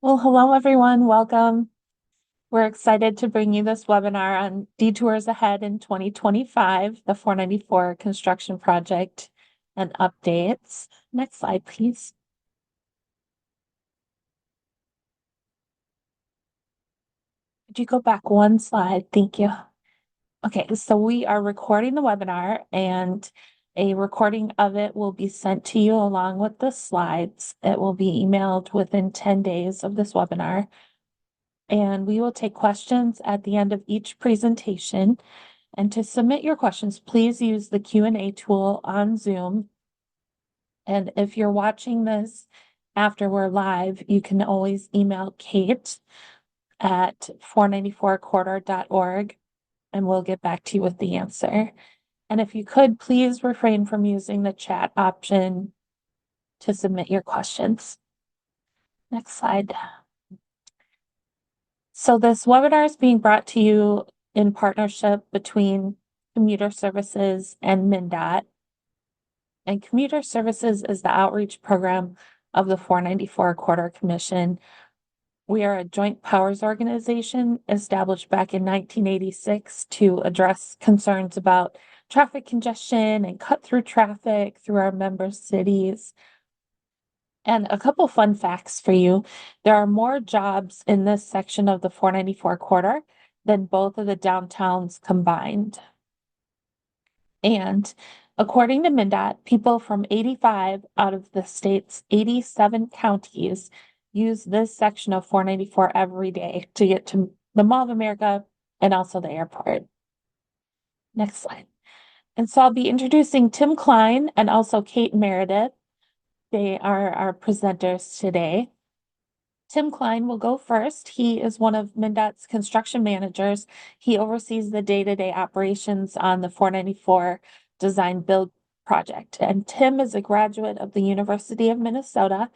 Well, hello everyone. Welcome. We're excited to bring you this webinar on Detours Ahead in 2025, the 494 construction project and updates. Next slide, please. Could you go back one slide? Thank you. Okay, so we are recording the webinar and a recording of it will be sent to you along with the slides. It will be emailed within 10 days of this webinar. And we will take questions at the end of each presentation. And to submit your questions, please use the Q&A tool on Zoom. And if you're watching this after we're live, you can always email Kate at 494corridor.org and we'll get back to you with the answer. And if you could, please refrain from using the chat option to submit your questions. Next slide. So this webinar is being brought to you in partnership between Commuter Services and MnDOT. And Commuter Services is the outreach program of the 494 Corridor Commission. We are a joint powers organization established back in 1986 to address concerns about traffic congestion and cut through traffic through our member cities. And a couple fun facts for you. There are more jobs in this section of the 494 corridor than both of the downtowns combined. And according to MnDOT, people from 85 out of the state's 87 counties use this section of 494 every day to get to the Mall of America and also the airport. Next slide. And so I'll be introducing Tim Klein and also Kate Meredith. They are our presenters today. Tim Klein will go first. He is one of MnDOT's construction managers. He oversees the day-to-day operations on the 494 design build project. And Tim is a graduate of the University of Minnesota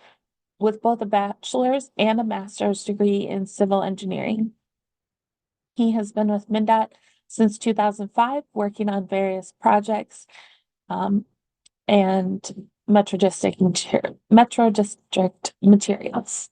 with both a bachelor's and a master's degree in civil engineering. He has been with MnDOT since 2005, working on various projects and Metro District materials.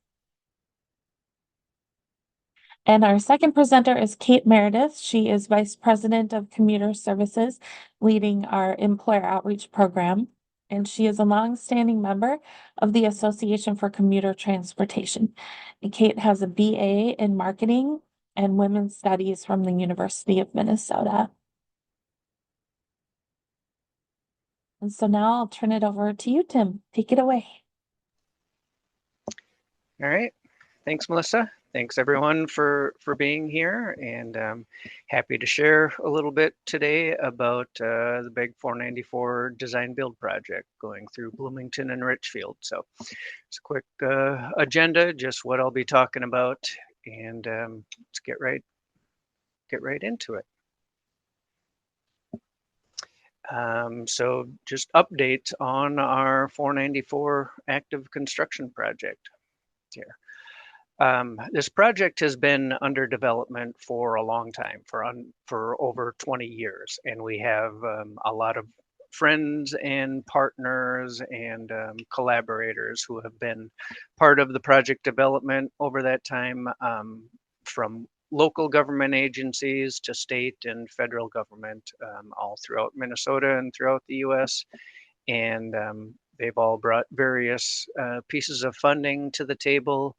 And our second presenter is Kate Meredith. She is Vice President of Commuter Services, leading our employer outreach program. And she is a longstanding member of the Association for Commuter Transportation. And Kate has a BA in marketing and women's studies from the University of Minnesota. And so now I'll turn it over to you, Tim. Take it away. All right. Thanks, Melissa. Thanks everyone for being here, and happy to share a little bit today about the big 494 design build project going through Bloomington and Richfield. So it's a quick agenda, just what I'll be talking about, and let's get right into it. So just updates on our 494 active construction project here. This project has been under development for a long time, for over 20 years, and we have a lot of friends and partners and collaborators who have been part of the project development over that time, from local government agencies to state and federal government, all throughout Minnesota and throughout the U.S. And they've all brought various pieces of funding to the table.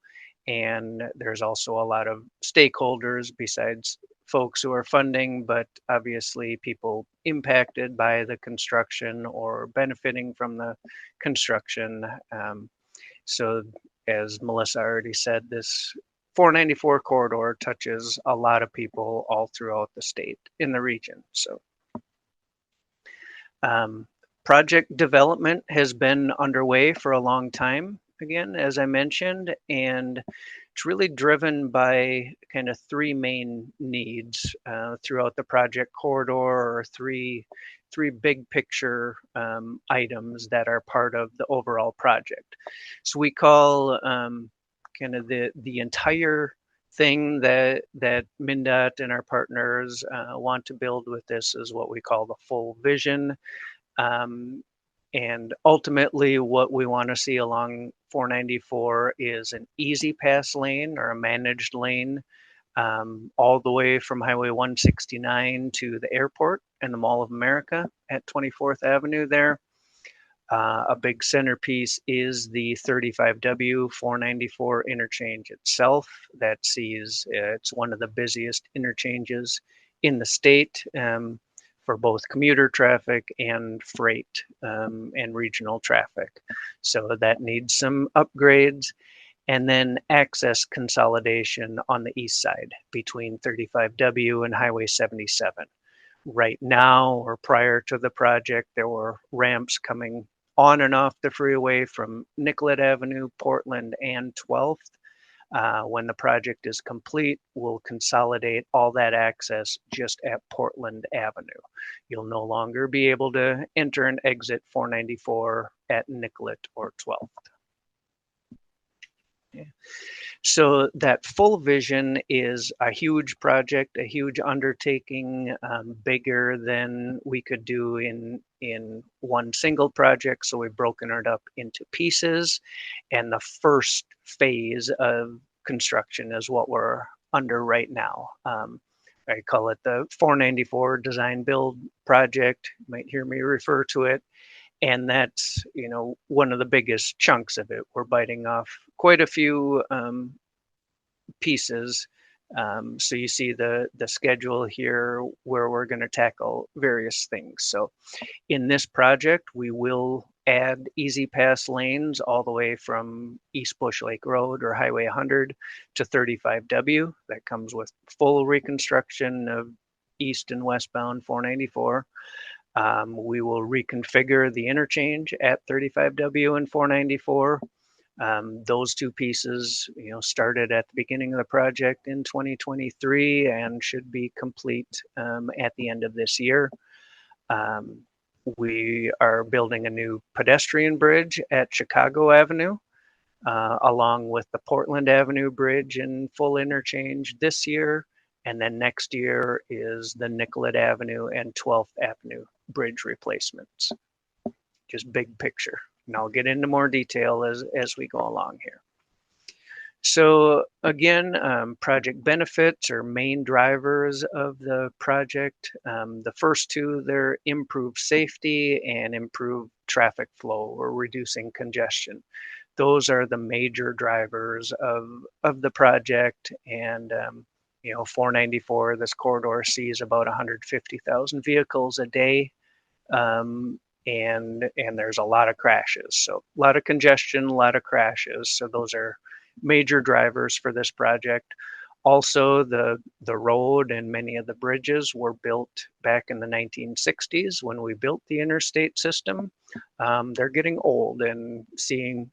And there's also a lot of stakeholders besides folks who are funding, but obviously people impacted by the construction or benefiting from the construction. So as Melissa already said, this 494 corridor touches a lot of people all throughout the state in the region. So project development has been underway for a long time, again, as I mentioned, and it's really driven by kind of three main needs throughout the project corridor, or three big picture items that are part of the overall project. So we call kind of the entire thing that MnDOT and our partners want to build with this is what we call the full vision. And ultimately what we want to see along 494 is an easy pass lane or a managed lane all the way from Highway 169 to the airport and the Mall of America at 24th Avenue there. A big centerpiece is the 35W 494 interchange itself. That sees it's one of the busiest interchanges in the state for both commuter traffic and freight and regional traffic. So that needs some upgrades. And then access consolidation on the east side between 35W and Highway 77. Right now, or prior to the project, there were ramps coming on and off the freeway from Nicollet Avenue, Portland, and 12th. When the project is complete, we'll consolidate all that access just at Portland Avenue. You'll no longer be able to enter and exit 494 at Nicollet or 12th. Yeah. So that full vision is a huge project, a huge undertaking, bigger than we could do in one single project. So we've broken it up into pieces, and the first phase of construction is what we're under right now. I call it the 494 design build project. You might hear me refer to it. And that's, you know, one of the biggest chunks of it. We're biting off quite a few pieces. So you see the schedule here where we're going to tackle various things. So in this project, we will add easy pass lanes all the way from East Bush Lake Road or Highway 100 to 35W. That comes with full reconstruction of east and westbound 494. We will reconfigure the interchange at 35W and 494. Those two pieces, you know, started at the beginning of the project in 2023 and should be complete at the end of this year. We are building a new pedestrian bridge at Chicago Avenue, along with the Portland Avenue Bridge and full interchange this year. And then next year is the Nicollet Avenue and 12th Avenue bridge replacements. Just big picture. And I'll get into more detail as we go along here. So again, project benefits are main drivers of the project. The first two, they're improved safety and improved traffic flow or reducing congestion. Those are the major drivers of the project. And you know, 494, this corridor sees about 150,000 vehicles a day. And there's a lot of crashes. So a lot of congestion, a lot of crashes. So those are major drivers for this project. Also, the road and many of the bridges were built back in the 1960s when we built the interstate system. They're getting old and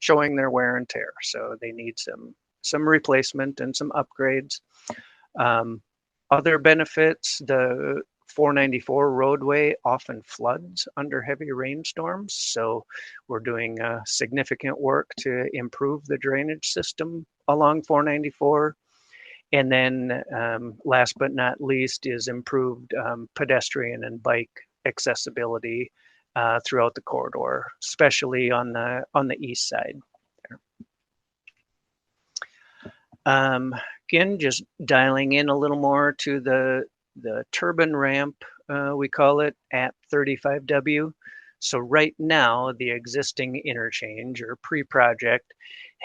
showing their wear and tear. So they need some replacement and some upgrades. Other benefits, the 494 roadway often floods under heavy rainstorms. So we're doing significant work to improve the drainage system along 494. And then last but not least is improved pedestrian and bike accessibility throughout the corridor, especially on the east side. Again, just dialing in a little more to the turbine ramp, we call it, at 35W. So right now, the existing interchange or pre-project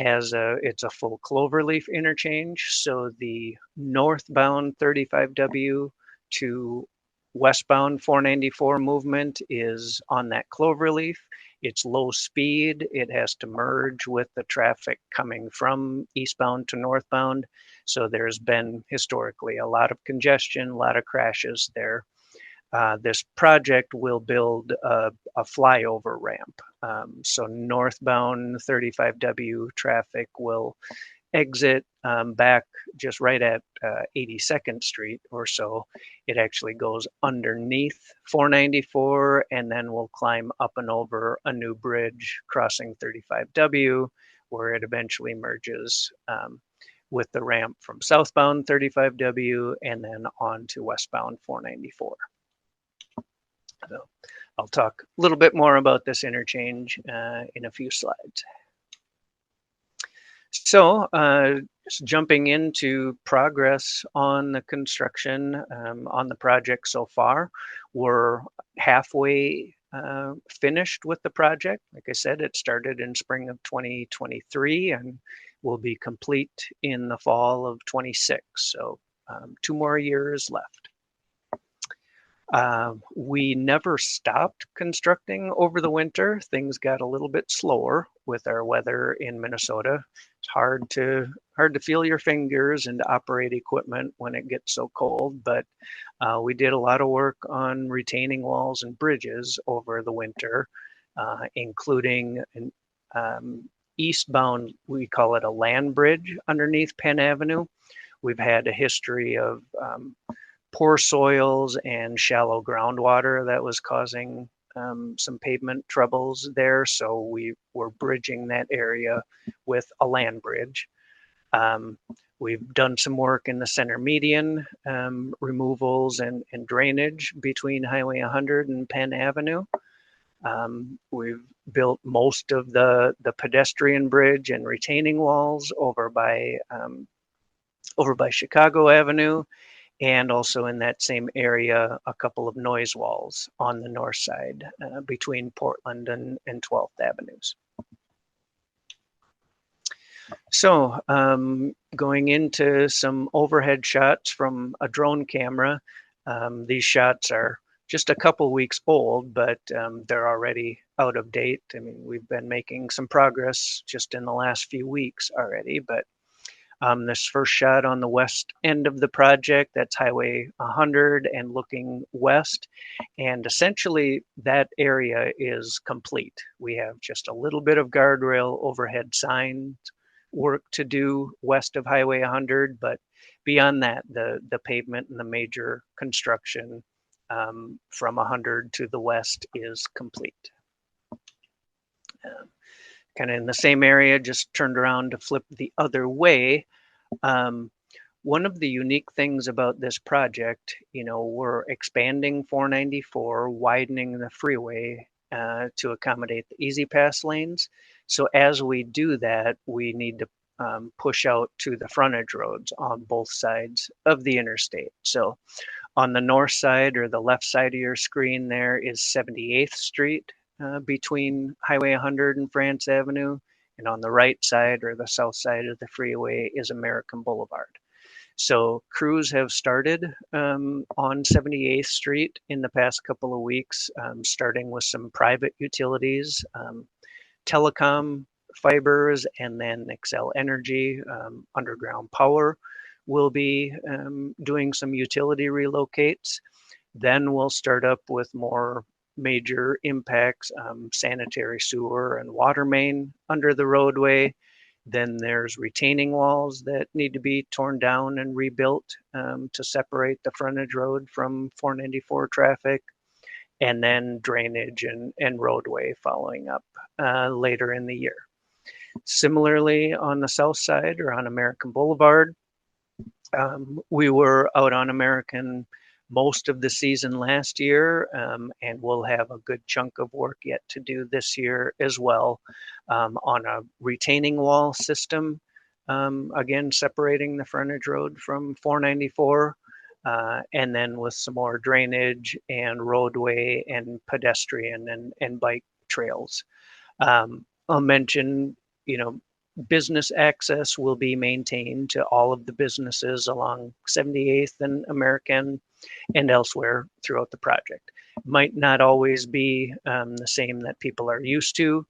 it's a full cloverleaf interchange. So the northbound 35W to westbound 494 movement is on that cloverleaf. It's low speed. It has to merge with the traffic coming from eastbound to northbound. So there's been historically a lot of congestion, a lot of crashes there. This project will build a flyover ramp. So northbound 35W traffic will exit back just right at 82nd Street or so. It actually goes underneath 494 and then we'll climb up and over a new bridge crossing 35W where it eventually merges with the ramp from southbound 35W and then on to westbound 494. So I'll talk a little bit more about this interchange in a few slides. So, just jumping into progress on the construction on the project so far, we're halfway finished with the project. Like I said, it started in spring of 2023 and will be complete in the fall of 26. So, 2 more years left. We never stopped constructing over the winter. Things got a little bit slower with our weather in Minnesota. It's hard to feel your fingers and to operate equipment when it gets so cold, but we did a lot of work on retaining walls and bridges over the winter, including an eastbound, we call it a land bridge underneath Penn Avenue. We've had a history of poor soils and shallow groundwater that was causing some pavement troubles there. So we were bridging that area with a land bridge. Um, we've done some work in the center median, removals and drainage between Highway 100 and Penn Avenue. We've built most of the pedestrian bridge and retaining walls over by Chicago Avenue, and also in that same area, a couple of noise walls on the north side between Portland and 12th Avenues. So going into some overhead shots from a drone camera. These shots are just a couple weeks old, but they're already out of date. I mean, we've been making some progress just in the last few weeks already, but this first shot on the west end of the project, that's Highway 100 and looking west. And essentially that area is complete. We have just a little bit of guardrail overhead signs work to do west of Highway 100, but beyond that, the pavement and the major construction from 100 to the west is complete. Kind of in the same area, just turned around to flip the other way. One of the unique things about this project, we're expanding 494, widening the freeway to accommodate the easy pass lanes. So as we do that, we need to push out to the frontage roads on both sides of the interstate. So on the north side or the left side of your screen there is 78th Street between Highway 100 and France Avenue. And on the right side or the south side of the freeway is American Boulevard. So crews have started on 78th Street in the past couple of weeks, starting with some private utilities, telecom fibers, and then Xcel Energy, underground power will be doing some utility relocates. Then we'll start up with more major impacts, sanitary sewer and water main under the roadway. Then there's retaining walls that need to be torn down and rebuilt to separate the frontage road from 494 traffic, and then drainage and roadway following up later in the year. Similarly, on the south side or on American Boulevard, we were out on American most of the season last year, and we'll have a good chunk of work yet to do this year as well on a retaining wall system, again separating the frontage road from 494, and then with some more drainage and roadway and pedestrian and bike trails. I'll mention, business access will be maintained to all of the businesses along 78th and American and elsewhere throughout the project. Might not always be the same that people are used to,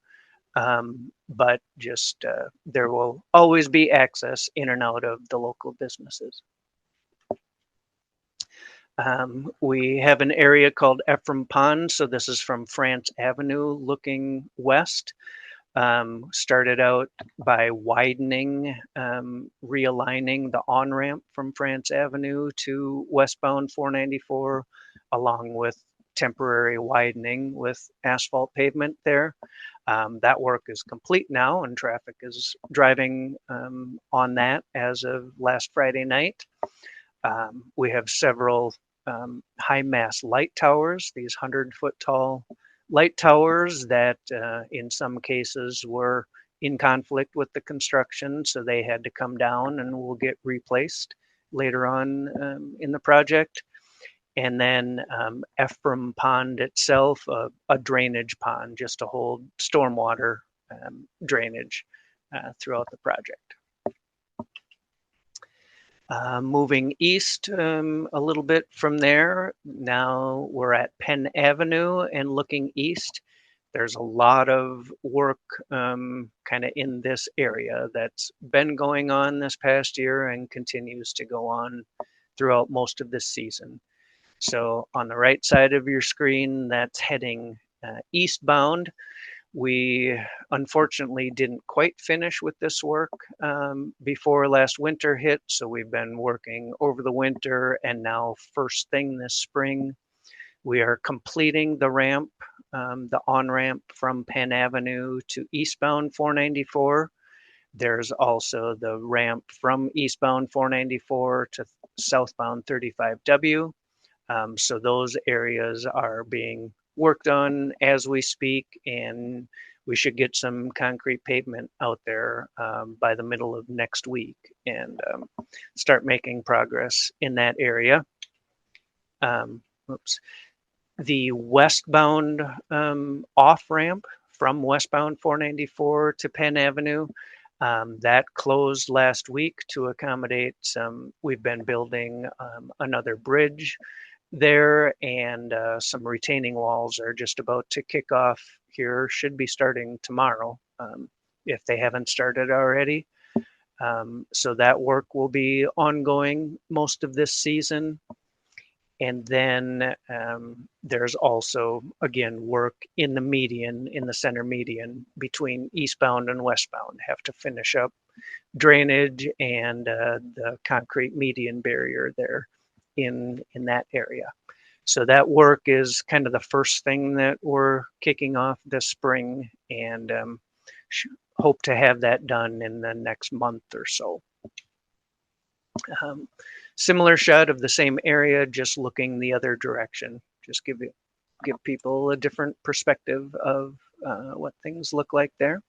but just there will always be access in and out of the local businesses. We have an area called Ephraim Pond. So this is from France Avenue looking west. Started out by widening, realigning the on-ramp from France Avenue to westbound 494, along with temporary widening with asphalt pavement there. That work is complete now, and traffic is driving on that as of last Friday night. We have several high mast light towers, these 100-foot tall light towers that in some cases were in conflict with the construction, so they had to come down and will get replaced later on in the project. And then Ephraim Pond itself, a drainage pond just to hold stormwater drainage throughout the project. Moving east a little bit from there, now we're at Penn Avenue and looking east. There's a lot of work kind of in this area that's been going on this past year and continues to go on throughout most of this season. So on the right side of your screen, that's heading eastbound. We unfortunately didn't quite finish with this work before last winter hit, so we've been working over the winter, and now first thing this spring, we are completing the ramp, the on-ramp from Penn Avenue to eastbound 494. There's also the ramp from eastbound 494 to southbound 35W. So those areas are being worked on as we speak, and we should get some concrete pavement out there by the middle of next week and start making progress in that area. Oops. The westbound off-ramp from westbound 494 to Penn Avenue, that closed last week to accommodate we've been building another bridge there, and some retaining walls are just about to kick off here, should be starting tomorrow if they haven't started already. So that work will be ongoing most of this season. And then there's also, again, work in the median, in the center median between eastbound and westbound. Have to finish up drainage and the concrete median barrier there in that area. So that work is kind of the first thing that we're kicking off this spring, and hope to have that done in the next month or so. Similar shot of the same area, just looking the other direction. Just give people a different perspective of what things look like there.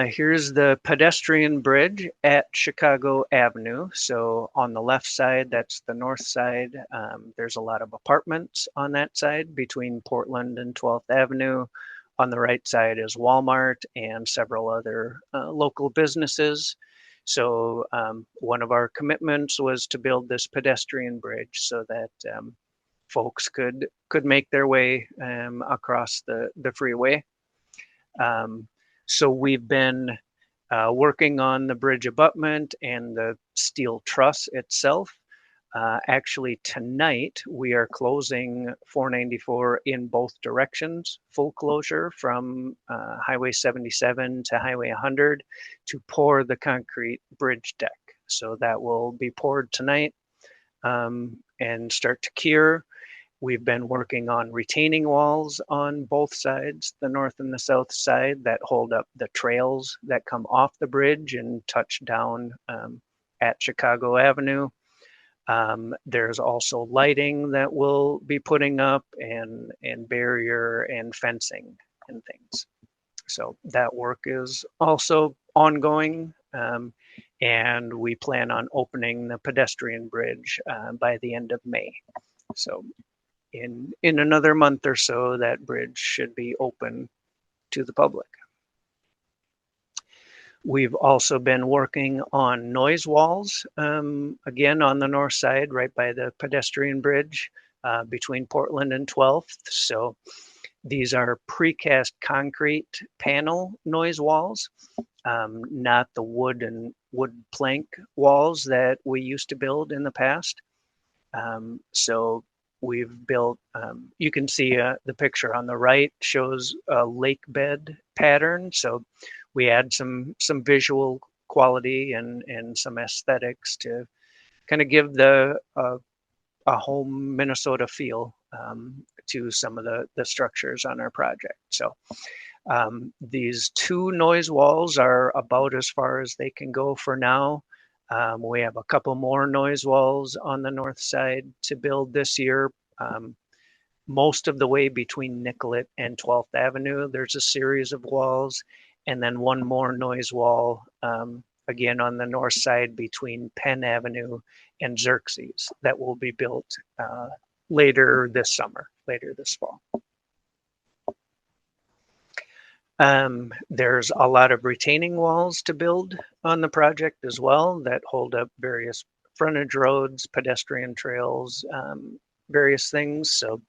Here's the pedestrian bridge at Chicago Avenue. So on the left side, that's the north side. There's a lot of apartments on that side between Portland and 12th Avenue. On the right side is Walmart and several other local businesses. So one of our commitments was to build this pedestrian bridge so that folks could make their way across the freeway. So we've been working on the bridge abutment and the steel truss itself. Actually, tonight we are closing 494 in both directions, full closure from Highway 77 to Highway 100 to pour the concrete bridge deck. So that will be poured tonight and start to cure. We've been working on retaining walls on both sides, the north and the south side, that hold up the trails that come off the bridge and touch down at Chicago Avenue. There's also lighting that we'll be putting up, and barrier and fencing and things. So that work is also ongoing, and we plan on opening the pedestrian bridge by the end of May. So in another month or so, that bridge should be open to the public. We've also been working on noise walls, again, on the north side, right by the pedestrian bridge between Portland and 12th. So these are precast concrete panel noise walls, not the wood plank walls that we used to build in the past. So we've built, you can see the picture on the right shows a lake bed pattern. So we add some visual quality and some aesthetics to kind of give a home Minnesota feel to some of the structures on our project. So these two noise walls are about as far as they can go for now. We have a couple more noise walls on the north side to build this year. most of the way between Nicollet and 12th Avenue. There's a series of walls, and then one more noise wall, again on the north side between Penn Avenue and Xerxes, that will be built later this summer, later this fall. There's a lot of retaining walls to build on the project as well that hold up various frontage roads, pedestrian trails, various things. So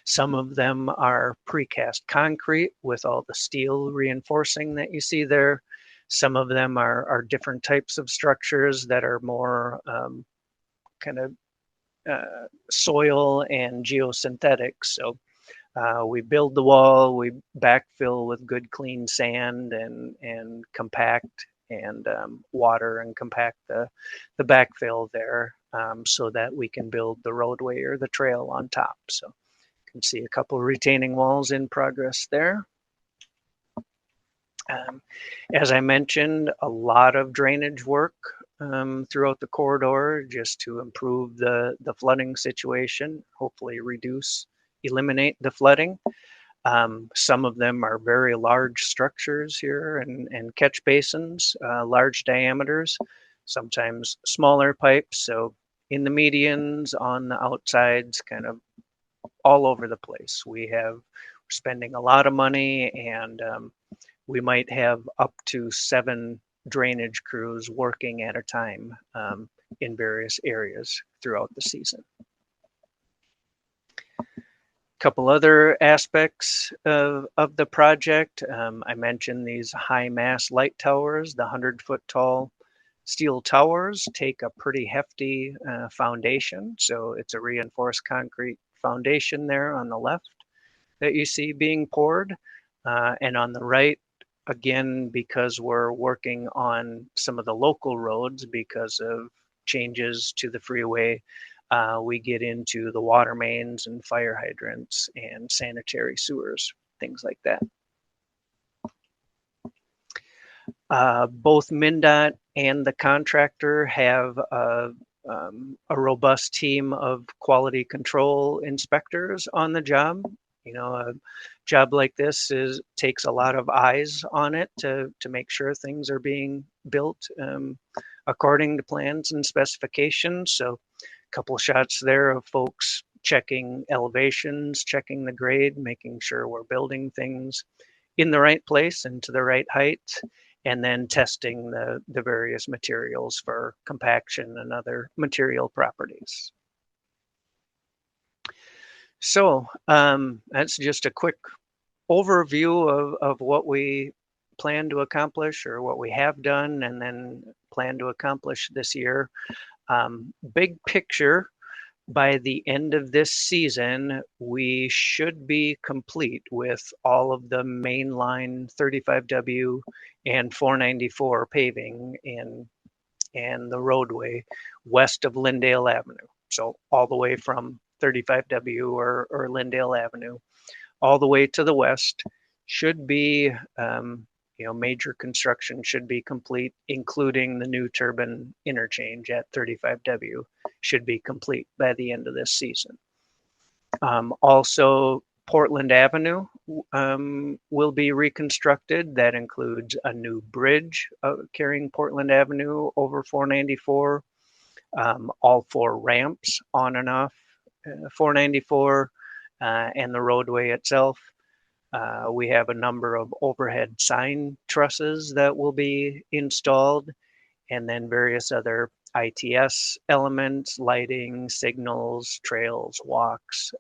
some of them are precast concrete with all the steel reinforcing that you see there. Some of them are different types of structures that are more kind of soil and geosynthetic. So we build the wall, we backfill with good clean sand and compact and water and compact the backfill there so that we can build the roadway or the trail on top. So you can see a couple of retaining walls in progress there. As I mentioned, a lot of drainage work throughout the corridor just to improve the flooding situation, hopefully eliminate the flooding. Some of them are very large structures here and catch basins, large diameters, sometimes smaller pipes. So in the medians, on the outsides, kind of all over the place. We're spending a lot of money, and we might have up to 7 drainage crews working at a time in various areas throughout the season. Couple other aspects of the project. I mentioned these high mass light towers. The 100-foot tall steel towers take a pretty hefty foundation. So it's a reinforced concrete foundation there on the left that you see being poured. And on the right, again, because we're working on some of the local roads because of changes to the freeway, we get into the water mains and fire hydrants and sanitary sewers, things like that. Both MnDOT and the contractor have a robust team of quality control inspectors on the job. You know, a job like this takes a lot of eyes on it to make sure things are being built according to plans and specifications. So couple shots there of folks checking elevations, checking the grade, making sure we're building things in the right place and to the right height, and then testing the various materials for compaction and other material properties. So that's just a quick overview of what we plan to accomplish or what we have done and then plan to accomplish this year. Big picture, by the end of this season, we should be complete with all of the mainline 35W and 494 paving and the roadway west of Lyndale Avenue. So all the way from 35W or Lyndale Avenue, all the way to the west should be major construction should be complete, including the new turbine interchange at 35W should be complete by the end of this season. Also, Portland Avenue will be reconstructed. That includes a new bridge carrying Portland Avenue over 494, all 4 ramps on and off 494, and the roadway itself. We have a number of overhead sign trusses that will be installed, and then various other ITS elements, lighting, signals, trails, walks,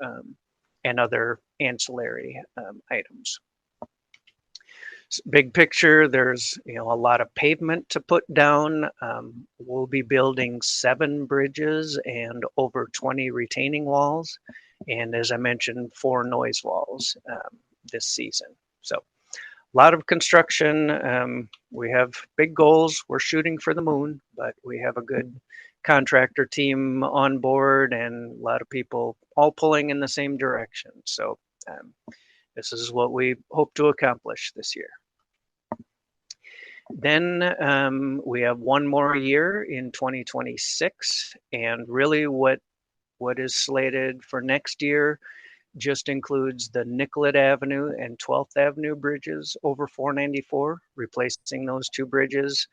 and other ancillary items. Big picture, there's a lot of pavement to put down. We'll be building 7 bridges and over 20 retaining walls, and as I mentioned, 4 noise walls this season. So a lot of construction. We have big goals. We're shooting for the moon, but we have a good contractor team on board and a lot of people all pulling in the same direction. So this is what we hope to accomplish this year. Then we have one more year in 2026, and really what is slated for next year just includes the Nicollet Avenue and 12th Avenue bridges over 494, replacing those two bridges,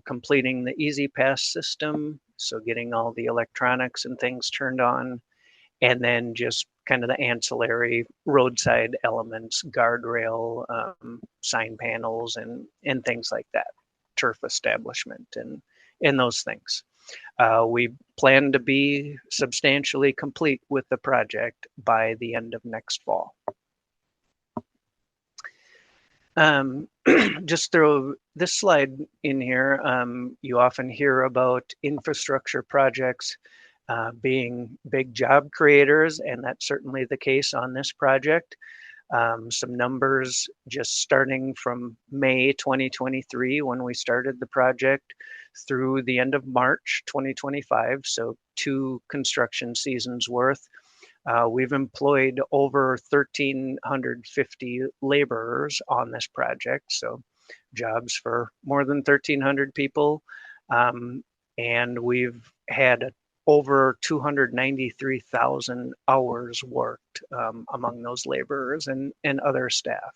completing the Easy Pass system, so getting all the electronics and things turned on, and then just kind of the ancillary roadside elements, guardrail, sign panels, and things like that, turf establishment, and those things. We plan to be substantially complete with the project by the end of next fall. Just throw this slide in here. You often hear about infrastructure projects being big job creators, and that's certainly the case on this project. Some numbers just starting from May 2023 when we started the project through the end of March 2025, so 2 construction seasons worth. We've employed over 1,350 laborers on this project, so jobs for more than 1,300 people. And we've had over 293,000 hours worked among those laborers and other staff.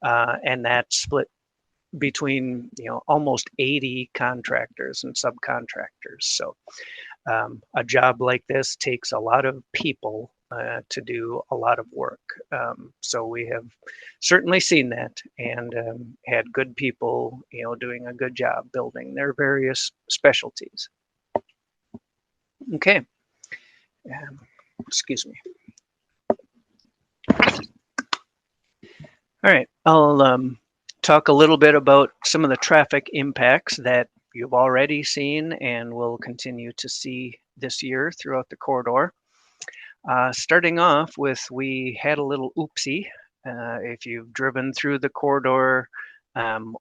And that's split between almost 80 contractors and subcontractors. So a job like this takes a lot of people to do a lot of work. So we have certainly seen that and had good people, doing a good job building their various specialties. Okay. Excuse me. All right. I'll talk a little bit about some of the traffic impacts that you've already seen and will continue to see this year throughout the corridor. Starting off with, we had a little oopsie. If you've driven through the corridor,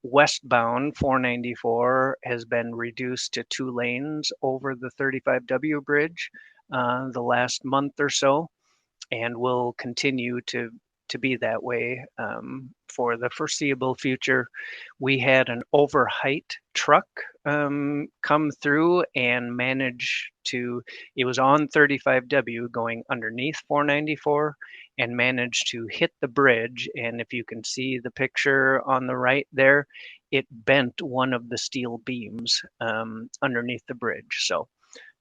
westbound 494 has been reduced to 2 lanes over the 35W bridge the last month or so, and will continue to be that way for the foreseeable future. We had an overheight truck come through and managed to, it was on 35W going underneath 494 and managed to hit the bridge. And if you can see the picture on the right there, it bent one of the steel beams underneath the bridge. So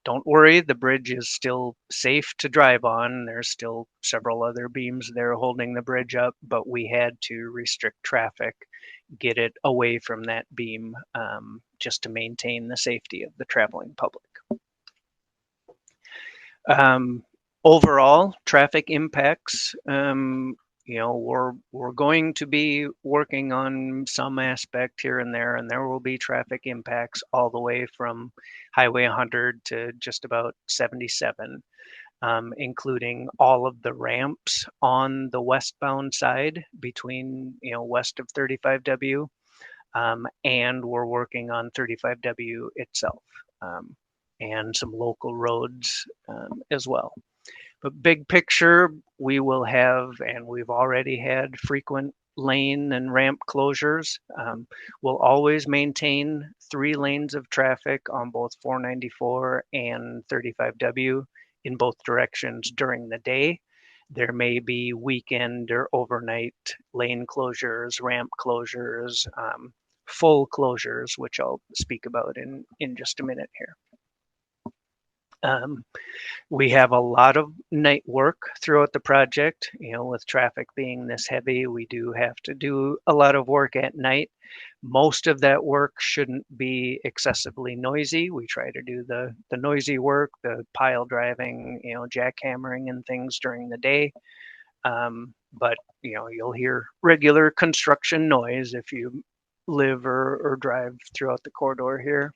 don't worry, the bridge is still safe to drive on. There's still several other beams there holding the bridge up, but we had to restrict traffic, get it away from that beam just to maintain the safety of the traveling public. Overall, traffic impacts, we're going to be working on some aspect here and there will be traffic impacts all the way from Highway 100 to just about 77, including all of the ramps on the westbound side between, west of 35W, and we're working on 35W itself, and some local roads as well. But big picture, we will have, and we've already had, frequent lane and ramp closures. We'll always maintain 3 lanes of traffic on both 494 and 35W in both directions during the day. There may be weekend or overnight lane closures, ramp closures, full closures, which I'll speak about in just a minute here. We have a lot of night work throughout the project. With traffic being this heavy, we do have to do a lot of work at night. Most of that work shouldn't be excessively noisy. We try to do the noisy work, the pile driving, jackhammering and things during the day. But you'll hear regular construction noise if you live or drive throughout the corridor here.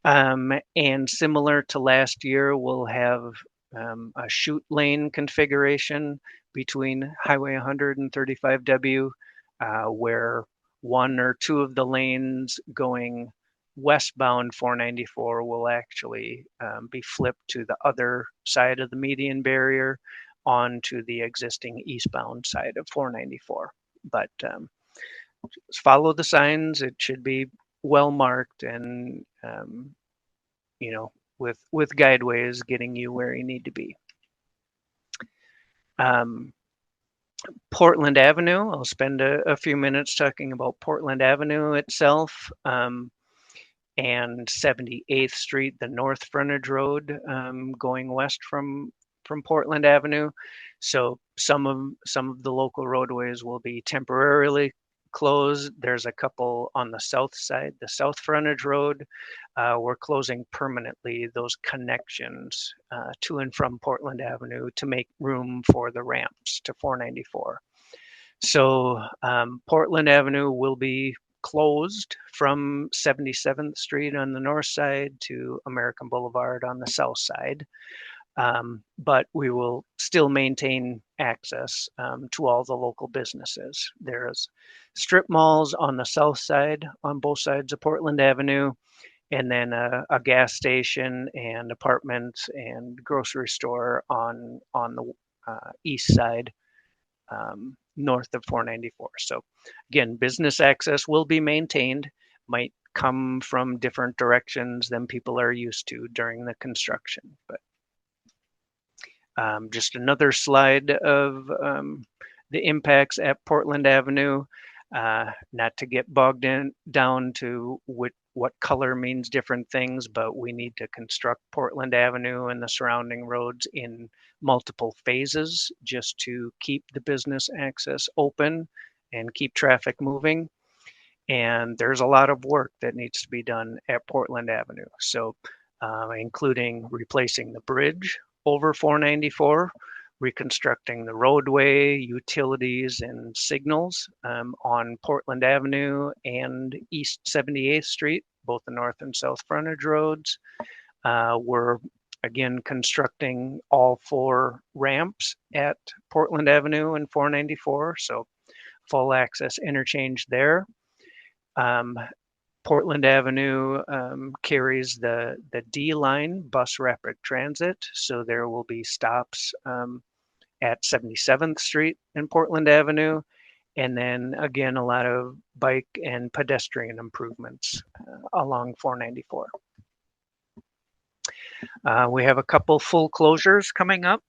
And similar to last year, we'll have a shoot lane configuration between Highway 100 and 35W, where 1 or 2 of the lanes going westbound 494 will actually be flipped to the other side of the median barrier onto the existing eastbound side of 494. But follow the signs. It should be well marked and with guideways getting you where you need to be. Um, Portland Avenue, I'll spend a few minutes talking about Portland Avenue itself. And 78th Street, the north frontage road going west from Portland Avenue. So some of the local roadways will be temporarily closed. There's a couple on the south side, the south frontage road. We're closing permanently those connections to and from Portland Avenue to make room for the ramps to 494. So Portland Avenue will be closed from 77th Street on the north side to American Boulevard on the south side. But we will still maintain access to all the local businesses. There's strip malls on the south side on both sides of Portland Avenue, and then a gas station and apartments and grocery store on the east side, north of 494. So again, business access will be maintained, might come from different directions than people are used to during the construction. But just another slide of the impacts at Portland Avenue. Not to get bogged down to what color means different things, but we need to construct Portland Avenue and the surrounding roads in multiple phases just to keep the business access open and keep traffic moving. And there's a lot of work that needs to be done at Portland Avenue. So, including replacing the bridge over 494, reconstructing the roadway, utilities, and signals on Portland Avenue and East 78th Street, both the north and south frontage roads. We're again constructing all 4 ramps at Portland Avenue and 494, so full access interchange there. Portland Avenue carries the D line bus rapid transit, so there will be stops at 77th Street and Portland Avenue, and then again a lot of bike and pedestrian improvements along 494. We have a couple full closures coming up.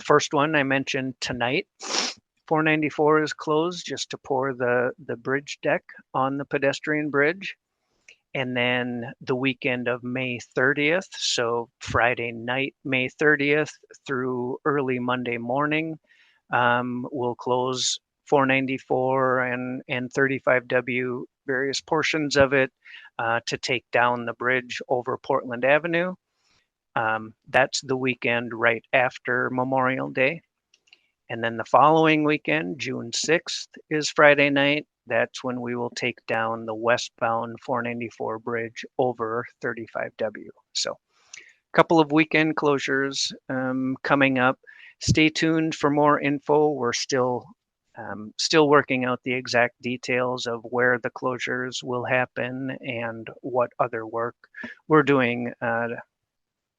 First one I mentioned tonight. 494 is closed just to pour the bridge deck on the pedestrian bridge. And then the weekend of May 30th, so Friday night, May 30th through early Monday morning, we'll close 494 and 35W, various portions of it, to take down the bridge over Portland Avenue. That's the weekend right after Memorial Day. And then the following weekend, June 6th, is Friday night. That's when we will take down the westbound 494 bridge over 35W. So a couple of weekend closures coming up. Stay tuned for more info. We're still working out the exact details of where the closures will happen and what other work we're doing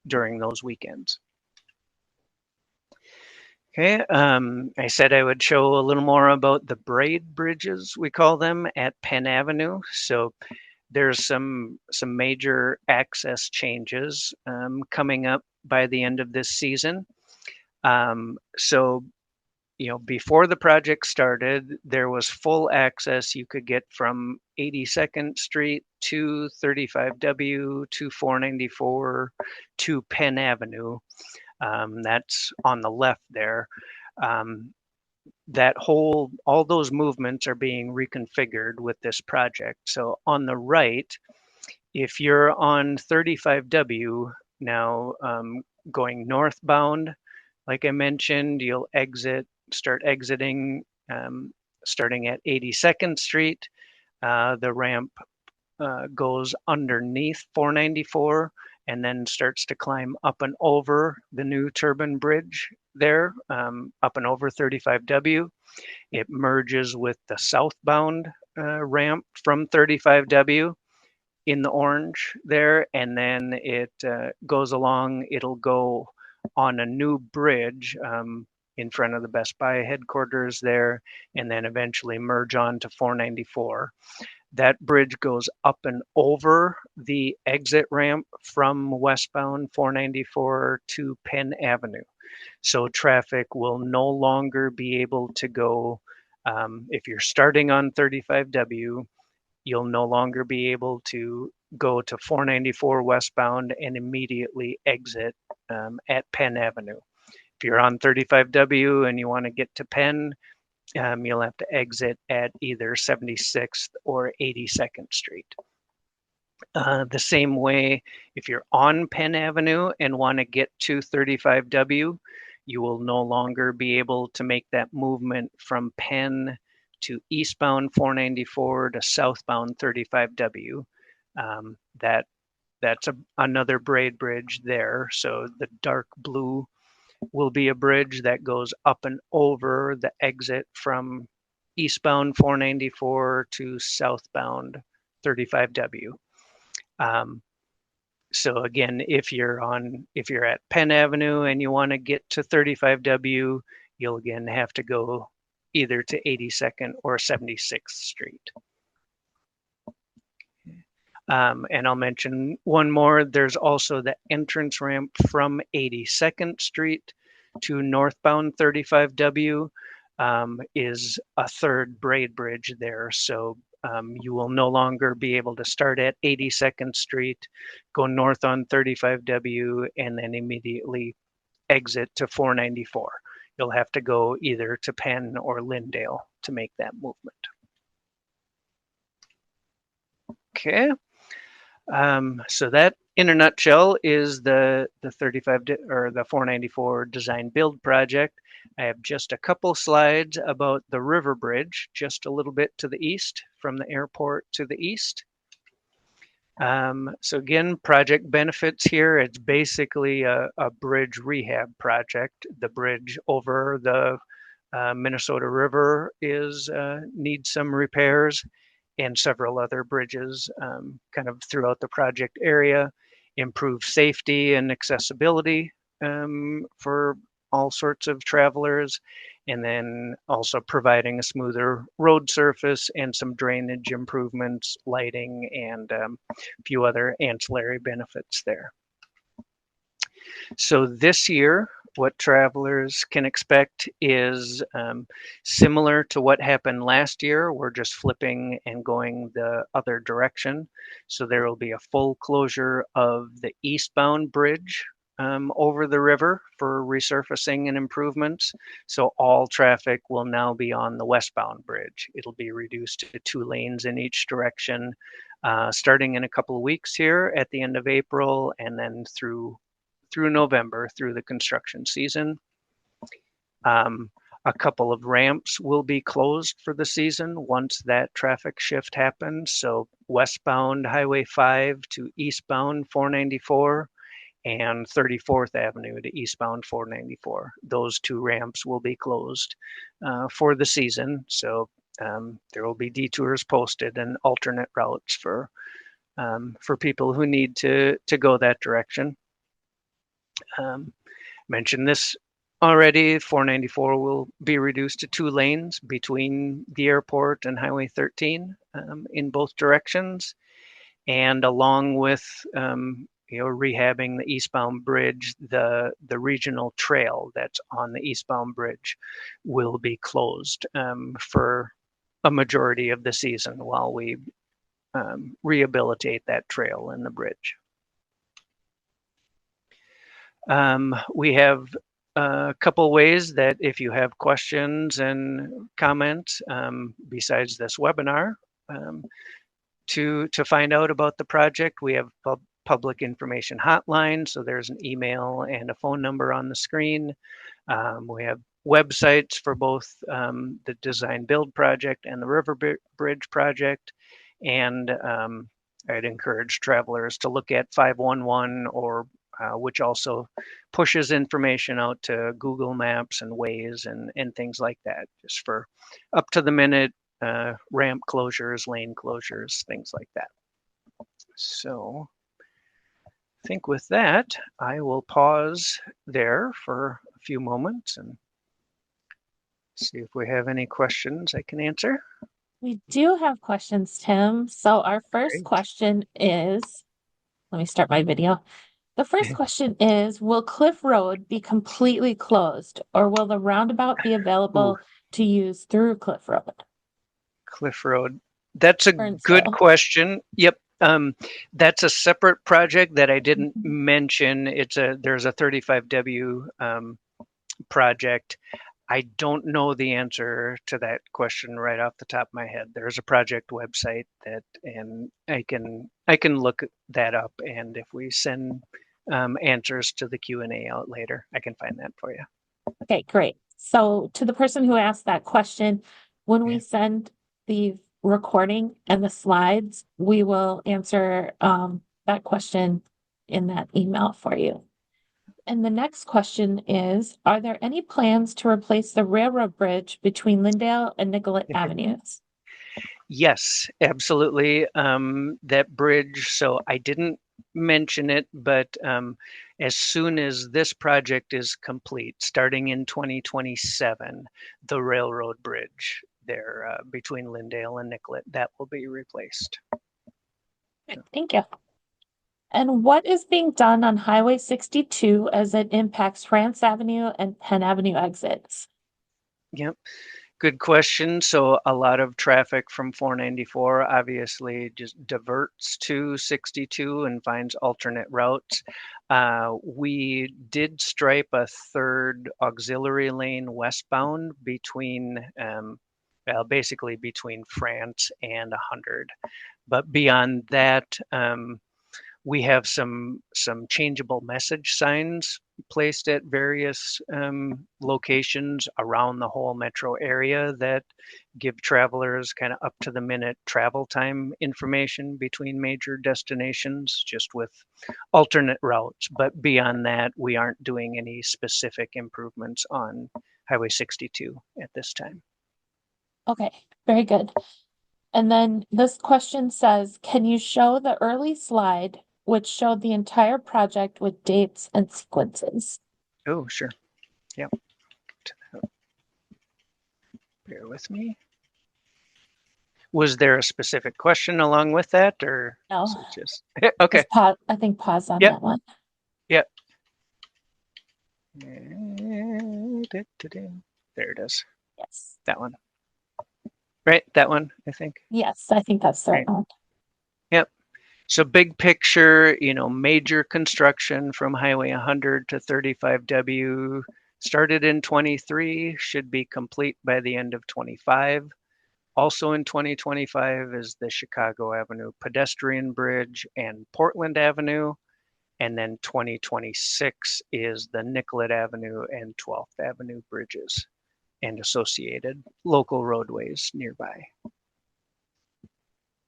during those weekends. Okay, I said I would show a little more about the braid bridges, we call them, at Penn Avenue. So there's some major access changes coming up by the end of this season. So, before the project started, there was full access you could get from 82nd Street to 35W to 494 to Penn Avenue. That's on the left there. All those movements are being reconfigured with this project. So on the right, if you're on 35W now, going northbound, like I mentioned, you'll start exiting, starting at 82nd Street. The ramp goes underneath 494 and then starts to climb up and over the new Turbine Bridge there, up and over 35W. It merges with the southbound ramp from 35W in the orange there, and then it goes along. It'll go on a new bridge in front of the Best Buy headquarters there, and then eventually merge on to 494. That bridge goes up and over the exit ramp from westbound 494 to Penn Avenue. So traffic will no longer be able to go, if you're starting on 35W, you'll no longer be able to go to 494 westbound and immediately exit at Penn Avenue. If you're on 35W and you want to get to Penn, you'll have to exit at either 76th or 82nd Street. The same way, if you're on Penn Avenue and want to get to 35W, you will no longer be able to make that movement from Penn to eastbound 494 to southbound 35W. That's another braid bridge there. So the dark blue will be a bridge that goes up and over the exit from eastbound 494 to southbound 35W. So again, if you're at Penn Avenue and you want to get to 35W, you'll again have to go either to 82nd or 76th Street. And I'll mention one more. There's also the entrance ramp from 82nd Street to northbound 35W is a third braid bridge there. So you will no longer be able to start at 82nd Street, go north on 35W, and then immediately exit to 494. You'll have to go either to Penn or Lyndale to make that movement. Okay. So that, in a nutshell, is the 35 or the 494 design build project. I have just a couple slides about the river bridge, just a little bit to the east from the airport to the east. So again, project benefits here. It's basically a bridge rehab project. The bridge over the Minnesota River needs some repairs, and several other bridges kind of throughout the project area, improve safety and accessibility for all sorts of travelers, and then also providing a smoother road surface and some drainage improvements, lighting, and a few other ancillary benefits there. So this year, what travelers can expect is similar to what happened last year. We're just flipping and going the other direction. So there will be a full closure of the eastbound bridge over the river for resurfacing and improvements. So all traffic will now be on the westbound bridge. It'll be reduced to 2 lanes in each direction, starting in a couple of weeks here at the end of April, and then through November, through the construction season. A couple of ramps will be closed for the season once that traffic shift happens. So westbound Highway 5 to eastbound 494 and 34th Avenue to eastbound 494. Those 2 ramps will be closed for the season. So there will be detours posted and alternate routes for people who need to go that direction. Mentioned this already, 494 will be reduced to 2 lanes between the airport and Highway 13 in both directions. And along with rehabbing the eastbound bridge, the regional trail that's on the eastbound bridge will be closed for a majority of the season while we rehabilitate that trail and the bridge. We have a couple ways that if you have questions and comments besides this webinar, to find out about the project, we have public information hotline. So there's an email and a phone number on the screen. We have websites for both the design build project and the river bridge project. And I'd encourage travelers to look at 511 or which also pushes information out to Google Maps and Waze and things like that, just for up to the minute ramp closures, lane closures, things like that. So I think with that, I will pause there for a few moments and see if we have any questions I can answer. We do have questions, Tim. So our first Great. question is, let me start my video. The first question is, will Cliff Road be completely closed, or will the roundabout be Ooh, available to use through Cliff Road? Cliff Road. That's a good Burnsville. question. Yep. That's a separate project that I didn't Mhm. mention. There's a 35W project. I don't know the answer to that question right off the top of my head. There's a project website that, and I can look that up, and if we send answers to the Q&A out later, I can find that for you. Okay, great. So to the person who asked that question, when we Yeah. send the recording and the slides, we will answer that question in that email for you. And the next question is, are there any plans to replace the railroad bridge between Lindale and Nicollet Avenues? Yes, absolutely. That bridge, so I didn't mention it, but as soon as this project is complete, starting in 2027, the railroad bridge there between Lindale and Nicollet, that will be replaced. Thank you. And what is being done on Highway 62 as it impacts France Avenue and Penn Avenue exits? Yep. Good question. So a lot of traffic from 494 obviously just diverts to 62 and finds alternate routes. We did stripe a third auxiliary lane westbound between, basically between France and 100. But beyond that, we have some changeable message signs placed at various locations around the whole metro area that give travelers kind of up to the minute travel time information between major destinations, just with alternate routes. But beyond that, we aren't doing any specific improvements on Highway 62 at this time. Okay, very good. And then this question says, can you show the early slide which showed the entire project with dates and sequences? Oh, sure. Yeah. Bear with me. Was there a specific question along with that, or is No, it just okay? just pause. I think pause on Yep, that one. yep. There it is. Yes. That one, right? That one, I think. Yes, I think that's the right Right. one. Yep. So big picture, major construction from Highway 100 to 35W started in 23, should be complete by the end of 25. Also in 2025 is the Chicago Avenue pedestrian bridge and Portland Avenue. And then 2026 is the Nicollet Avenue and 12th Avenue bridges and associated local roadways nearby.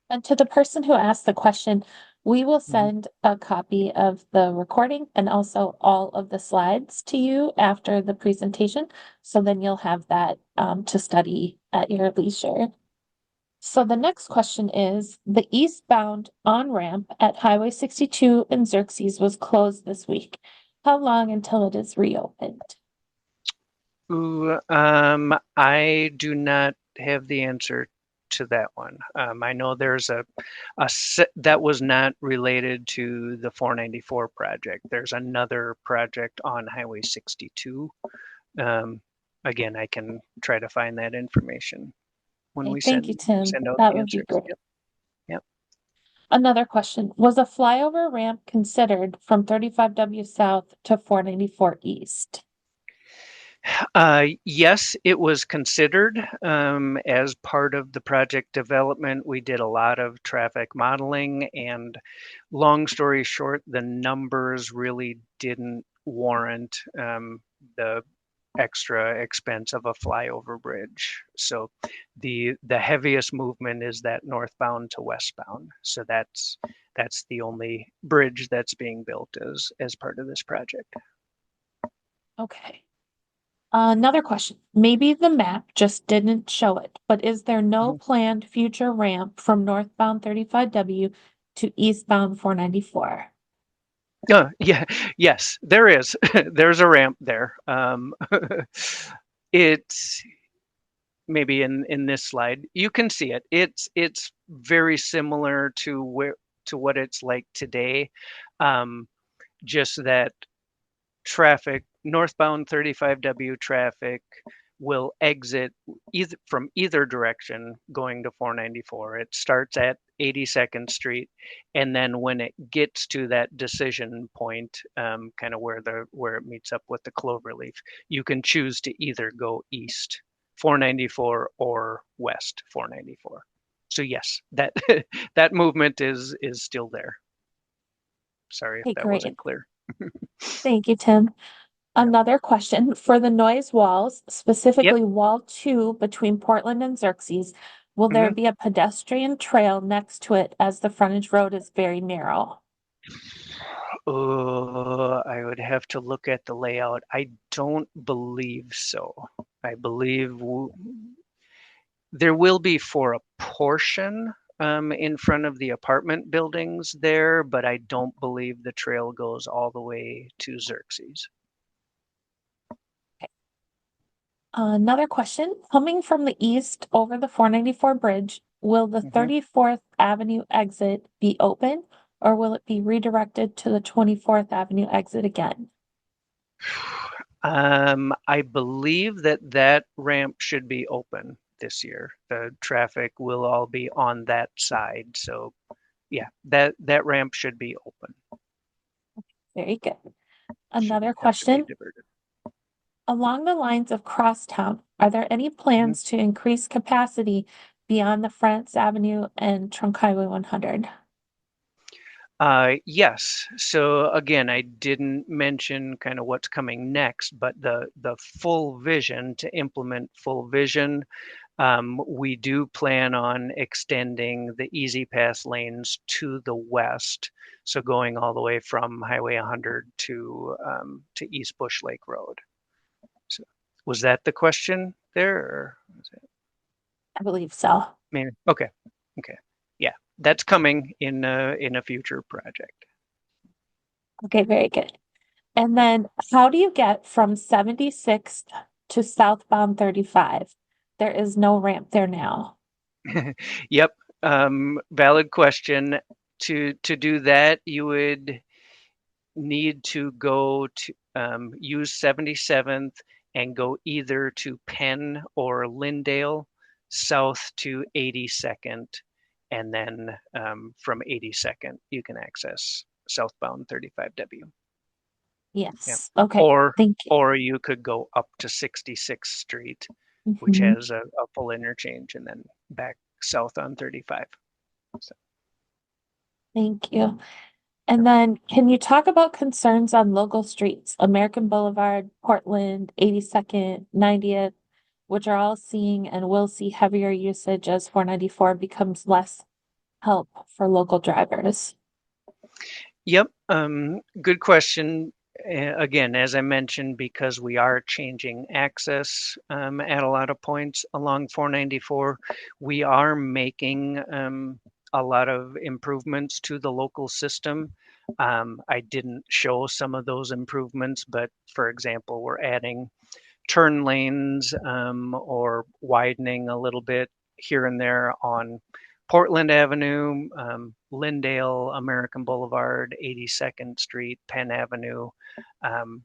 And to the person who asked the question, we will Mhm. send a copy of the recording and also all of the slides to you after the presentation. So then you'll have that to study at your leisure. So the next question is, the eastbound on-ramp at Highway 62 in Xerxes was closed this week. How long until it is reopened? Ooh, I do not have the answer to that one. I know there's a set that was not related to the 494 project. There's another project on Highway 62. Um, Again, I can try to find that information when Okay, we thank you, send Tim. send out That the would be answers. great. Yep, yep. Another question, was a flyover ramp considered from 35W South to 494 East? Yes, it was considered as part of the project development. We did a lot of traffic modeling, and long story short, the numbers really didn't warrant the extra expense of a flyover bridge. So the heaviest movement is that northbound to westbound. So that's the only bridge that's being built as part of this project. Okay. Another question. Maybe the map just didn't show it, but is there no Mhm. planned future ramp from northbound 35W to eastbound 494? Yeah, yes, there is. There's a ramp there. It's maybe in this slide. You can see it. It's very similar to what it's like today. Um, just that traffic, northbound 35W traffic will exit from either direction going to 494. It starts at 82nd Street, and then when it gets to that decision point, kind of where it meets up with the Cloverleaf, you can choose to either go east 494 or west 494. So yes, that that movement is still there. Sorry if Okay, that wasn't great. clear. Thank you, Tim. Yeah. Another question for the noise walls, Yep. specifically wall two between Portland and Xerxes, will there Mhm. be a pedestrian trail next to it as the frontage road is very narrow? I would have to look at the layout. I don't believe so. I believe there will be for a portion in front of the apartment buildings there, but I don't believe the trail goes all the way to Xerxes. Another question, coming from the east over the 494 bridge, will the Mhm. 34th Avenue exit be open or will it be redirected to the 24th Avenue exit again? I believe that that ramp should be open this year. The traffic will all be on that side. So yeah, that ramp should be open. Very good. Another Shouldn't have to be question, diverted. along the lines of Crosstown, are there any Mhm. plans to increase capacity beyond the France Avenue and Trunk Highway 100? Yes. So again, I didn't mention kind of what's coming next, but the full vision to implement full vision, we do plan on extending the Easy Pass lanes to the west. So going all the way from Highway 100 to East Bush Lake Road. So was that the question there? Or was it, I believe so. maybe? Okay. Okay. Yeah, that's coming in a future project. Okay, very good. And then how do you get from 76th to southbound 35? There is no ramp there now. Yep, valid question. To do that, you would need to go to use 77th and go either to Penn or Lindale, south to 82nd, and then from 82nd you can access southbound 35W. Yep. Yes. Okay. Or Thank you. or you could go up to 66th Street, which Mhm. has a full interchange, and then back south on 35. So, Thank you. And then can you talk about concerns on local streets, American Boulevard, Portland, 82nd, 90th, which are all seeing and will see heavier usage as 494 becomes less help for local drivers? yep, good question. Again, as I mentioned, because we are changing access at a lot of points along 494, we are making a lot of improvements to the local system. I didn't show some of those improvements, but for example, we're adding turn lanes or widening a little bit here and there on Portland Avenue, Lindale, American Boulevard, 82nd Street, Penn Avenue. Um,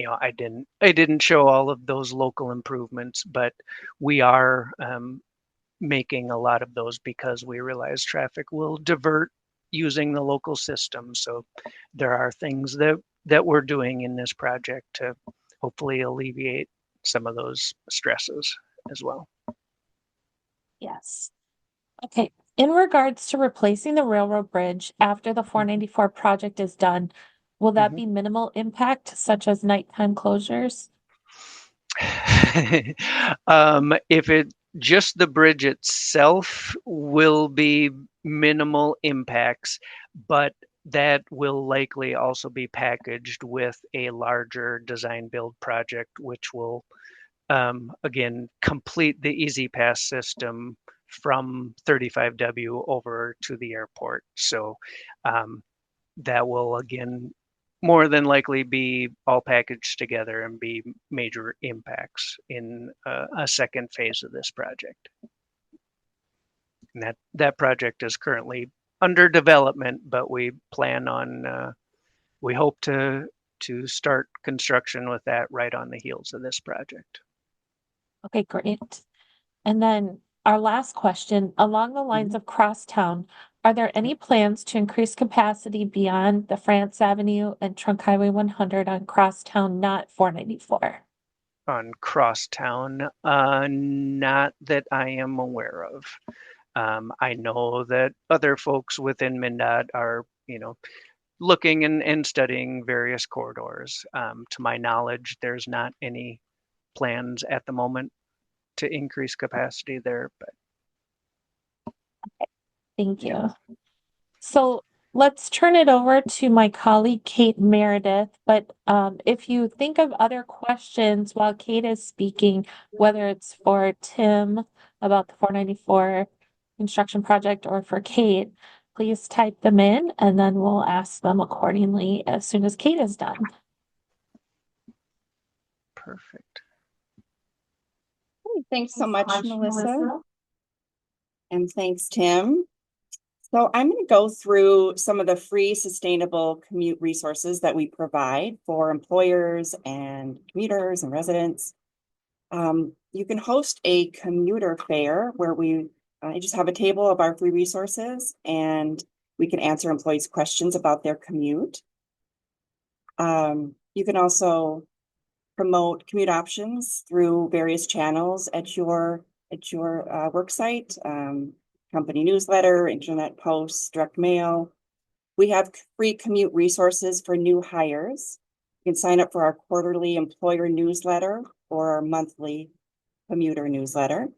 I didn't show all of those local improvements, but we are making a lot of those because we realize traffic will divert using the local system. So there are things that we're doing in this project to hopefully alleviate some of those stresses as well. Yes. Okay. In regards to replacing the railroad bridge after the 494 project is done, will that Mhm. be minimal impact, such as nighttime closures? If it just the bridge itself will be minimal impacts, but that will likely also be packaged with a larger design build project, which will again complete the Easy Pass system from 35W over to the airport. So um, that will again more than likely be all packaged together and be major impacts in a second phase of this project. And that project is currently under development, but we plan on we hope to start construction with that right on the heels of this project. Okay, great. And then our last question, along the lines Mhm. of crosstown, are there any plans to increase capacity beyond the France Avenue and Trunk Highway 100 on crosstown, not 494? On Crosstown, not that I am aware of. I know that other folks within MnDOT are, looking and studying various corridors. To my knowledge, there's not any plans at the moment to increase capacity there, but Thank yeah, you. So let's turn it over to my colleague Kate Meredith. But if you think of other questions while Kate is speaking, whether it's for Tim about the 494 construction project or for Kate, please type them in and then we'll ask them accordingly as soon as Kate is done. perfect. Thanks so much, Melissa. And thanks, Tim. So I'm going to go through some of the free sustainable commute resources that we provide for employers and commuters and residents. You can host a commuter fair where I just have a table of our free resources and we can answer employees' questions about their commute. You can also promote commute options through various channels at your work site, company newsletter, internet posts, direct mail. We have free commute resources for new hires. You can sign up for our quarterly employer newsletter or our monthly commuter newsletter.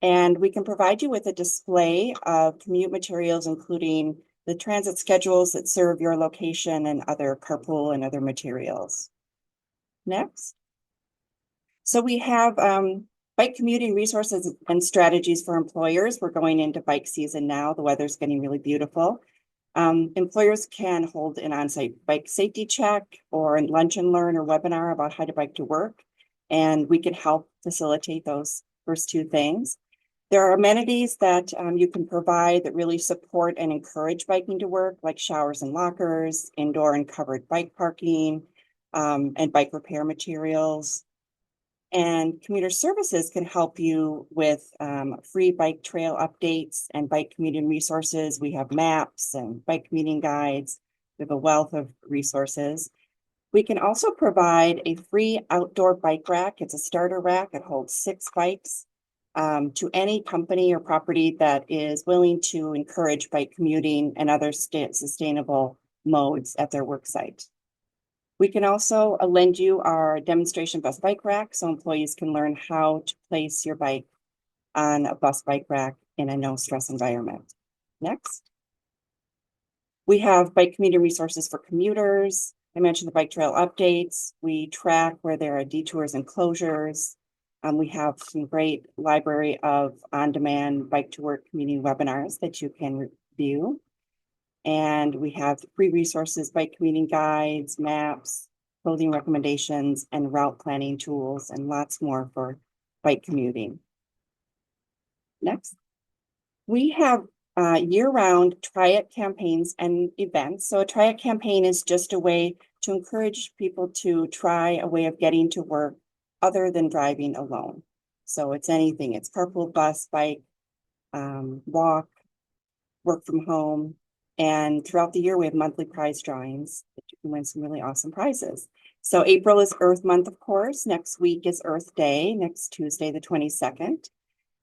And we can provide you with a display of commute materials, including the transit schedules that serve your location and other carpool and other materials. Next. So we have bike commuting resources and strategies for employers. We're going into bike season now. The weather's getting really beautiful. Employers can hold an on-site bike safety check or a lunch and learn or webinar about how to bike to work. And we can help facilitate those first two things. There are amenities that you can provide that really support and encourage biking to work, like showers and lockers, indoor and covered bike parking, and bike repair materials. And commuter services can help you with free bike trail updates and bike commuting resources. We have maps and bike commuting guides. We have a wealth of resources. We can also provide a free outdoor bike rack. It's a starter rack. It holds 6 bikes to any company or property that is willing to encourage bike commuting and other sustainable modes at their work site. We can also lend you our demonstration bus bike rack so employees can learn how to place your bike on a bus bike rack in a no stress environment. Next. We have bike commuter resources for commuters. I mentioned the bike trail updates. We track where there are detours and closures. We have some great library of on-demand bike to work commuting webinars that you can view. And we have free resources, bike commuting guides, maps, clothing recommendations, and route planning tools, and lots more for bike commuting. Next. We have year-round Try It campaigns and events. So a Try It campaign is just a way to encourage people to try a way of getting to work other than driving alone. So it's anything. It's carpool, bus, bike, walk, work from home. And throughout the year, we have monthly prize drawings that you can win some really awesome prizes. So April is Earth Month, of course. Next week is Earth Day, next Tuesday, the 22nd.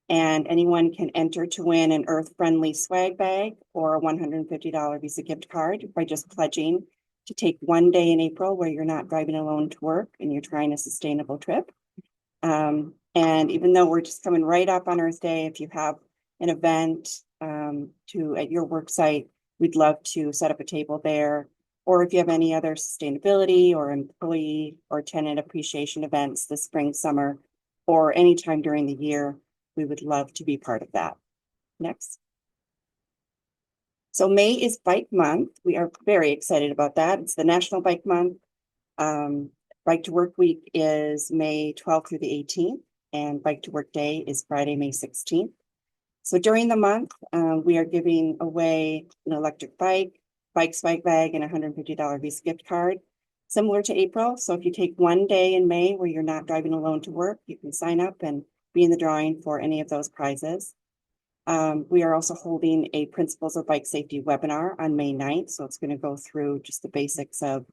And anyone can enter to win an earth-friendly swag bag or a $150 Visa gift card by just pledging to take one day in April where you're not driving alone to work and you're trying a sustainable trip. And even though we're just coming right up on Earth Day, if you have an event at your work site, we'd love to set up a table there. Or if you have any other sustainability or employee or tenant appreciation events this spring, summer, or anytime during the year, we would love to be part of that. Next. So May is Bike Month. We are very excited about that. It's the National Bike Month. Bike to Work Week is May 12th through the 18th, and Bike to Work Day is Friday, May 16th. So during the month, we are giving away an electric bike, bike bag, and $150 Visa gift card, similar to April. So if you take one day in May where you're not driving alone to work, you can sign up and be in the drawing for any of those prizes. We are also holding a Principles of Bike Safety webinar on May 9th. So it's going to go through just the basics of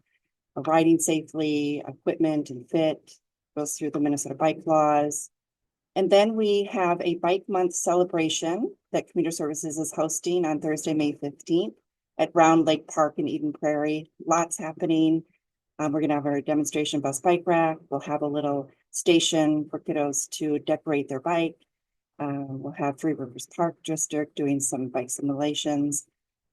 riding safely, equipment and fit, goes through the Minnesota bike laws. And then we have a Bike Month celebration that Commuter Services is hosting on Thursday, May 15th at Round Lake Park in Eden Prairie. Lots happening. We're going to have our demonstration bus bike rack. We'll have a little station for kiddos to decorate their bike. We'll have Three Rivers Park District doing some bike simulations.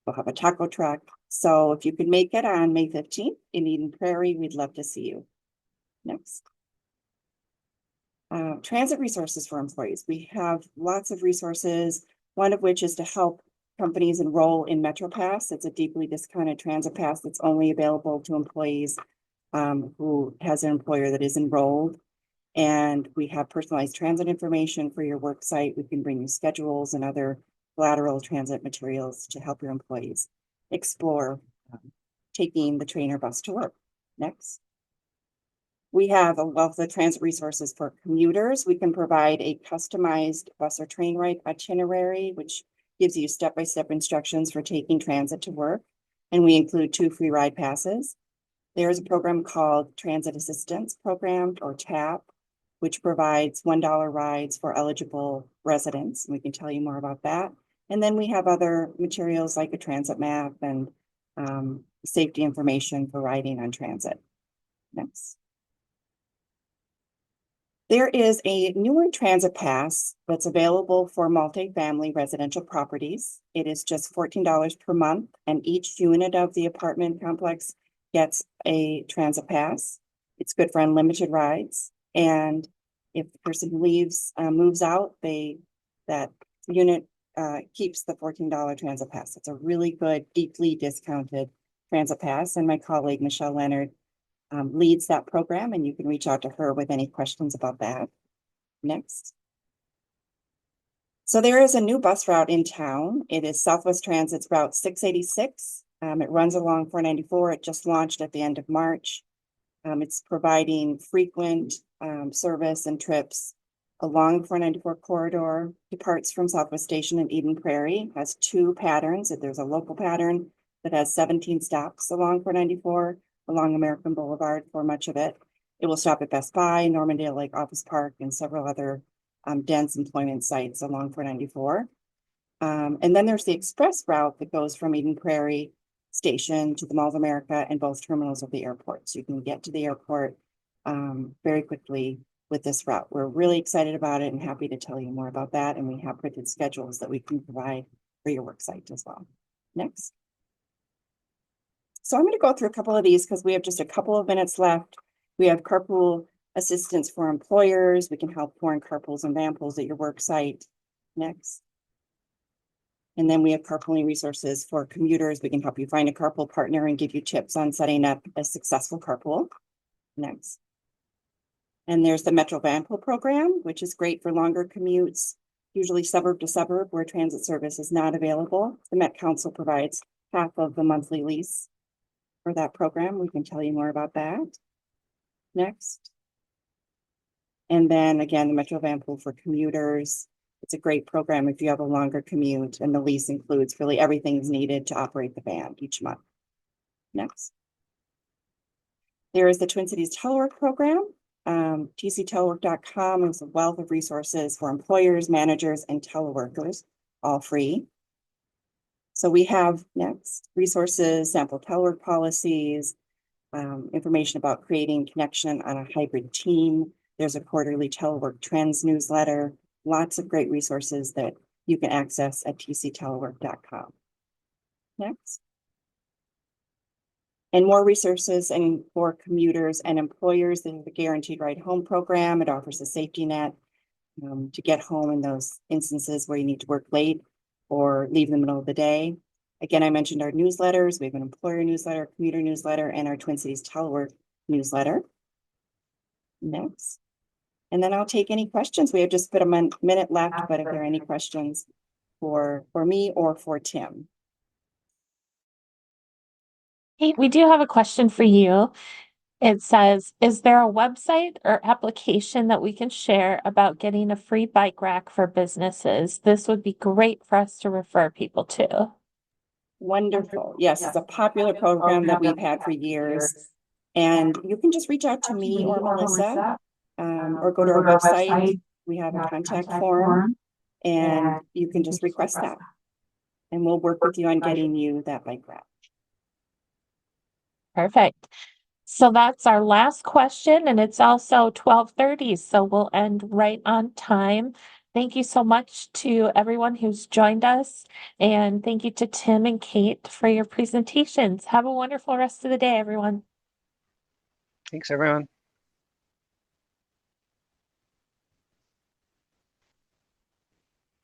We'll have a taco truck. So if you can make it on May 15th in Eden Prairie, we'd love to see you. Next. Transit resources for employees. We have lots of resources, one of which is to help companies enroll in MetroPass. It's a deeply discounted transit pass that's only available to employees who has an employer that is enrolled. And we have personalized transit information for your work site. We can bring you schedules and other collateral transit materials to help your employees explore taking the train or bus to work. Next. We have a wealth of transit resources for commuters. We can provide a customized bus or train ride itinerary, which gives you step-by-step instructions for taking transit to work. And we include 2 free ride passes. There's a program called Transit Assistance Program, or TAP, which provides $1 rides for eligible residents. We can tell you more about that. And then we have other materials like a transit map and safety information for riding on transit. Next. There is a newer transit pass that's available for multifamily residential properties. It is just $14 per month, and each unit of the apartment complex gets a transit pass. It's good for unlimited rides. And if the person leaves, moves out, that unit keeps the $14 transit pass. It's a really good, deeply discounted transit pass. And my colleague, Michelle Leonard, leads that program, and you can reach out to her with any questions about that. Next. So there is a new bus route in town. It is Southwest Transit's Route 686. It runs along 494. It just launched at the end of March. It's providing frequent service and trips along the 494 corridor, departs from Southwest Station in Eden Prairie, has 2 patterns. There's a local pattern that has 17 stops along 494, along American Boulevard for much of it. It will stop at Best Buy, Normandale Lake Office Park, and several other dense employment sites along 494. And then there's the express route that goes from Eden Prairie Station to the Mall of America and both terminals of the airport. So you can get to the airport very quickly with this route. We're really excited about it and happy to tell you more about that. And we have printed schedules that we can provide for your work site as well. Next. So I'm going to go through a couple of these because we have just a couple of minutes left. We have carpool assistance for employers. We can help foreign carpools and van pools at your work site. Next. And then we have carpooling resources for commuters. We can help you find a carpool partner and give you tips on setting up a successful carpool. Next. And there's the Metro Van Pool program, which is great for longer commutes, usually suburb to suburb where transit service is not available. The Met Council provides half of the monthly lease for that program. We can tell you more about that. Next. And then again, the Metro Van Pool for commuters. It's a great program if you have a longer commute, and the lease includes really everything is needed to operate the van each month. Next. There is the Twin Cities Telework program. tctelework.com is a wealth of resources for employers, managers, and teleworkers, all free. So we have next resources, sample telework policies, information about creating connection on a hybrid team. There's a quarterly telework trends newsletter, lots of great resources that you can access at tctelework.com. Next. And more resources and for commuters and employers than the Guaranteed Ride Home program. It offers a safety net to get home in those instances where you need to work late or leave in the middle of the day. Again, I mentioned our newsletters. We have an employer newsletter, commuter newsletter, and our Twin Cities Telework newsletter. Next. And then I'll take any questions. We have just put a minute left, but if there are any questions for me or for Tim. Hey, we do have a question for you. It says, is there a website or application that we can share about getting a free bike rack for businesses? This would be great for us to refer people to. Wonderful. Yes, it's a popular program that we've had for years. And you can just reach out to me or Melissa, or go to our website. We have a contact form, and you can just request that. And we'll work with you on getting you that bike rack. Perfect. So that's our last question, and it's also 12:30, so we'll end right on time. Thank you so much to everyone who's joined us, and thank you to Tim and Kate for your presentations. Have a wonderful rest of the day, everyone. Thanks, everyone.